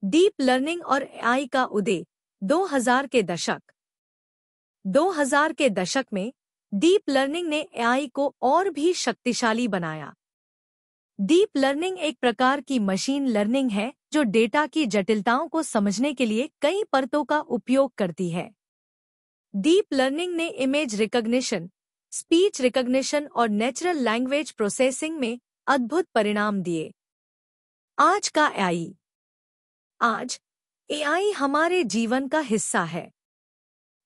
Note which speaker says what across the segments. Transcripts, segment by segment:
Speaker 1: Deep learning और AI का उदय 2000 के दशक 2000 के दशक में डीप लर्निंग ने एआई को और भी शक्तिशाली बनाया। डीप लर्निंग एक प्रकार की मशीन लर्निंग है जो डेटा की जटिलताओं को समझने के लिए कई परतों का उपयोग करती है। डीप लर्निंग ने इमेज रिकॉग्निशन, स्पीच रिकॉग्निशन और नेचुरल लैंग्वेज प्रोसेसिंग में अद्भुत परिणाम दिए। आज का एआई। आज एआई हमारे जीवन का हिस्सा है।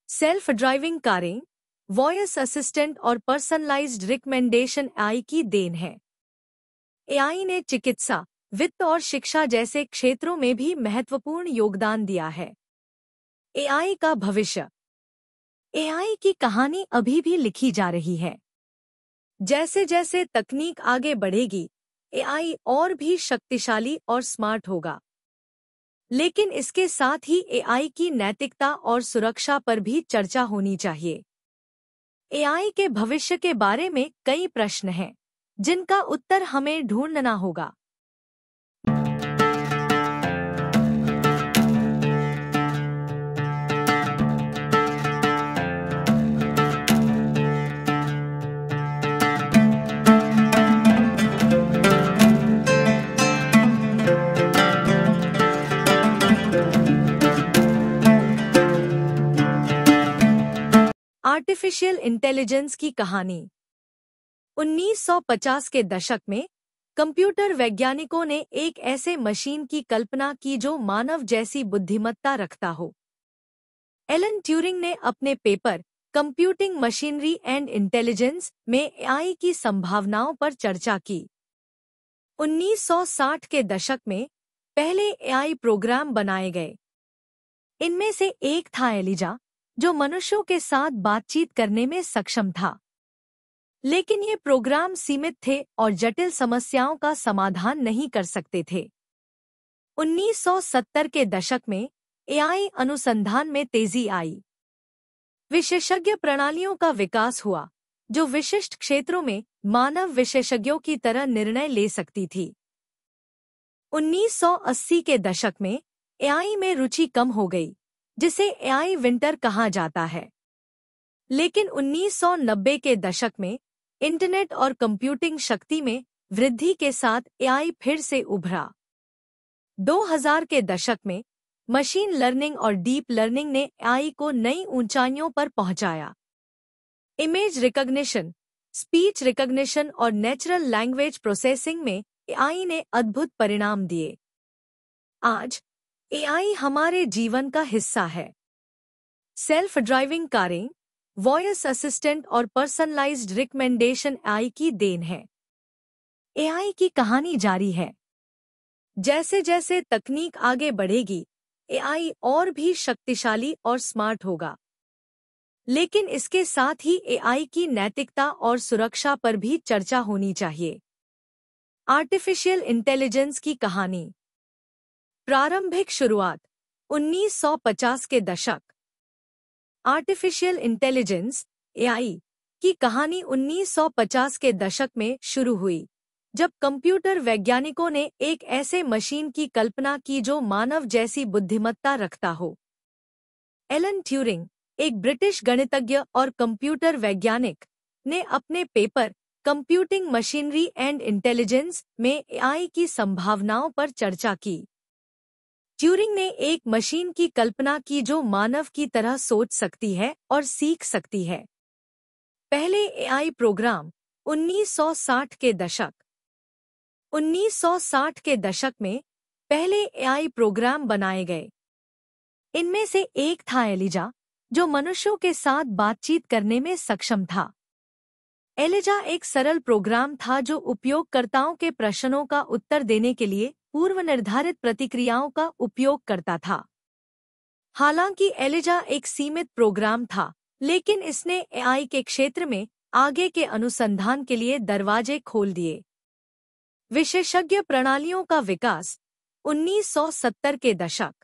Speaker 1: सेल्फ ड्राइविंग कारें, वॉइस असिस्टेंट और पर्सनलाइज्ड रिकमेंडेशन एआई की देन है। एआई ने चिकित्सा, वित्त और शिक्षा जैसे क्षेत्रों में भी महत्वपूर्ण योगदान दिया है। एआई का भविष्य। एआई की कहानी अभी भी लिखी जा रही है। जैसे जैसे तकनीक आगे बढ़ेगी, एआई और भी शक्तिशाली और स्मार्ट होगा। लेकिन इसके साथ ही एआई की नैतिकता और सुरक्षा पर भी चर्चा होनी चाहिए। एआई के भविष्य के बारे में कई प्रश्न हैं, जिनका उत्तर हमें ढूंढना होगा। आर्टिफिशियल इंटेलिजेंस की कहानी। 1950 के दशक में कंप्यूटर वैज्ञानिकों ने एक ऐसे मशीन की कल्पना की जो मानव जैसी बुद्धिमत्ता रखता हो। एलन ट्यूरिंग ने अपने paper computing machinery and intelligence में एआई की संभावनाओं पर चर्चा की। 1960 के दशक में पहले एआई प्रोग्राम बनाए गए। इनमें से एक था एलिजा, जो मनुष्यों के साथ बातचीत करने में सक्षम था। लेकिन ये प्रोग्राम सीमित थे और जटिल समस्याओं का समाधान नहीं कर सकते थे। 1970 के दशक में एआई अनुसंधान में तेजी आई। विशेषज्ञ प्रणालियों का विकास हुआ, जो विशिष्ट क्षेत्रों में मानव विशेषज्ञों की तरह निर्णय ले सकती थी। 1980 के दशक में एआई में रुचि कम हो गई, जिसे एआई विंटर कहा जाता है। लेकिन 1990 के दशक में इंटरनेट और कंप्यूटिंग शक्ति में वृद्धि के साथ एआई फिर से उभरा। 2000 के दशक में मशीन लर्निंग और डीप लर्निंग ने एआई को नई ऊंचाइयों पर पहुंचाया। इमेज रिकॉग्निशन, स्पीच रिकॉग्निशन और नेचुरल लैंग्वेज प्रोसेसिंग में एआई ने अद्भुत परिणाम दिए। आज एआई हमारे जीवन का हिस्सा है। सेल्फ ड्राइविंग कारें, वॉइस असिस्टेंट और पर्सनलाइज्ड रिकमेंडेशन एआई की देन है। एआई की कहानी जारी है। जैसे जैसे तकनीक आगे बढ़ेगी, एआई और भी शक्तिशाली और स्मार्ट होगा। लेकिन इसके साथ ही एआई की नैतिकता और सुरक्षा पर भी चर्चा होनी चाहिए। आर्टिफिशियल इंटेलिजेंस की कहानी। प्रारंभिक शुरुआत 1950 के दशक। आर्टिफिशियल इंटेलिजेंस एआई की कहानी 1950 के दशक में शुरू हुई, जब कंप्यूटर वैज्ञानिकों ने एक ऐसे मशीन की कल्पना की जो मानव जैसी बुद्धिमत्ता रखता हो। एलन ट्यूरिंग, एक ब्रिटिश गणितज्ञ और कंप्यूटर वैज्ञानिक, ने अपने paper computing machinery and intelligence में एआई की संभावनाओं पर चर्चा की। ट्यूरिंग ने एक मशीन की कल्पना की जो मानव की तरह सोच सकती है और सीख सकती है। पहले एआई प्रोग्राम 1960 के दशक। 1960 के दशक में पहले एआई प्रोग्राम बनाए गए। इनमें से एक था एलिजा, जो मनुष्यों के साथ बातचीत करने में सक्षम था। एलिजा एक सरल प्रोग्राम था जो उपयोगकर्ताओं के प्रश्नों का उत्तर देने के लिए पूर्व निर्धारित प्रतिक्रियाओं का उपयोग करता था। हालांकि एलिजा एक सीमित प्रोग्राम था, लेकिन इसने एआई के क्षेत्र में आगे के अनुसंधान के लिए दरवाजे खोल दिए। विशेषज्ञ प्रणालियों का विकास 1970 के दशक।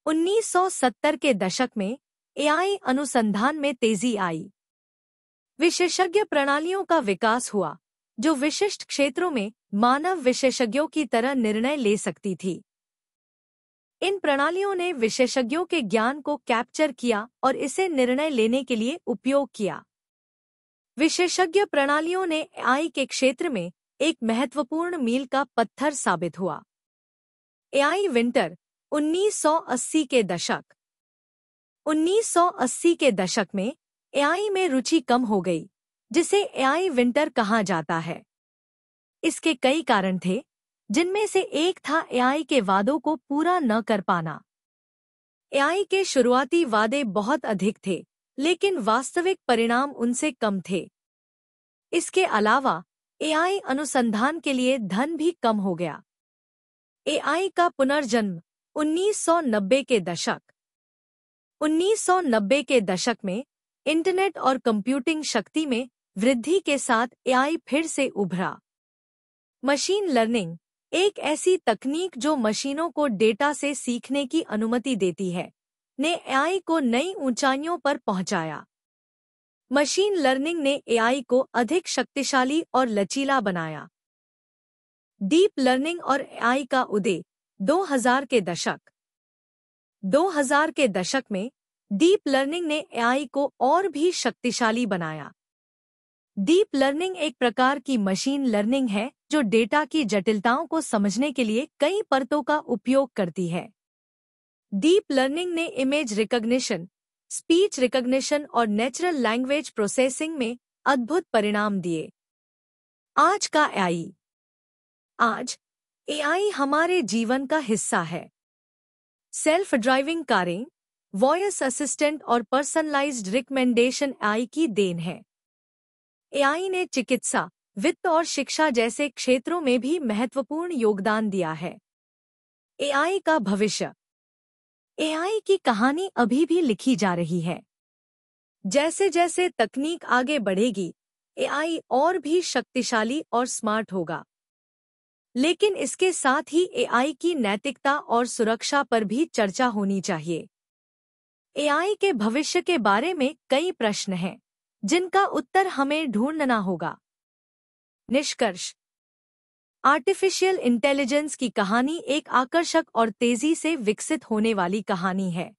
Speaker 1: 1970 के दशक में एआई अनुसंधान में तेजी आई। विशेषज्ञ प्रणालियों का विकास हुआ, जो विशिष्ट क्षेत्रों में मानव विशेषज्ञों की तरह निर्णय ले सकती थी। इन प्रणालियों ने विशेषज्ञों के ज्ञान को कैप्चर किया और इसे निर्णय लेने के लिए उपयोग किया। विशेषज्ञ प्रणालियों ने एआई के क्षेत्र में एक महत्वपूर्ण मील का पत्थर साबित हुआ। एआई विंटर 1980 के दशक 1980 के दशक में एआई में रुचि कम हो गई, जिसे एआई विंटर कहा जाता है। इसके कई कारण थे, जिनमें से एक था एआई के वादों को पूरा न कर पाना। एआई के शुरुआती वादे बहुत अधिक थे, लेकिन वास्तविक परिणाम उनसे कम थे। इसके अलावा एआई अनुसंधान के लिए धन भी कम हो गया। एआई का पुनर्जन्म 1990 के दशक 1990 के दशक में इंटरनेट और कंप्यूटिंग शक्ति में वृद्धि के साथ एआई फिर से उभरा। मशीन लर्निंग, एक ऐसी तकनीक जो मशीनों को डेटा से सीखने की अनुमति देती है, ने एआई को नई ऊंचाइयों पर पहुंचाया। मशीन लर्निंग ने एआई को अधिक शक्तिशाली और लचीला बनाया। डीप लर्निंग और एआई का उदय 2000 के दशक 2000 के दशक में डीप लर्निंग ने एआई को और भी शक्तिशाली बनाया। डीप लर्निंग एक प्रकार की मशीन लर्निंग है जो डेटा की जटिलताओं को समझने के लिए कई परतों का उपयोग करती है। डीप लर्निंग ने इमेज रिकॉग्निशन, स्पीच रिकॉग्निशन और नेचुरल लैंग्वेज प्रोसेसिंग में अद्भुत परिणाम दिए। आज का एआई। आज एआई हमारे जीवन का हिस्सा है। सेल्फ ड्राइविंग कारें, वॉइस असिस्टेंट और पर्सनलाइज्ड रिकमेंडेशन एआई की देन है। एआई ने चिकित्सा, वित्त और शिक्षा जैसे क्षेत्रों में भी महत्वपूर्ण योगदान दिया है। एआई का भविष्य। एआई की कहानी अभी भी लिखी जा रही है। जैसे जैसे तकनीक आगे बढ़ेगी, एआई और भी शक्तिशाली और स्मार्ट होगा। लेकिन इसके साथ ही एआई की नैतिकता और सुरक्षा पर भी चर्चा होनी चाहिए। एआई के भविष्य के बारे में कई प्रश्न हैं, जिनका उत्तर हमें ढूंढना होगा। निष्कर्ष। आर्टिफिशियल इंटेलिजेंस की कहानी एक आकर्षक और तेजी से विकसित होने वाली कहानी है।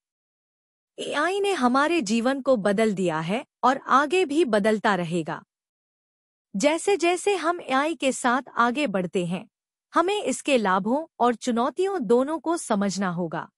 Speaker 1: एआई ने हमारे जीवन को बदल दिया है और आगे भी बदलता रहेगा। जैसे जैसे हम एआई के साथ आगे बढ़ते हैं, हमें इसके लाभों और चुनौतियों दोनों को समझना होगा।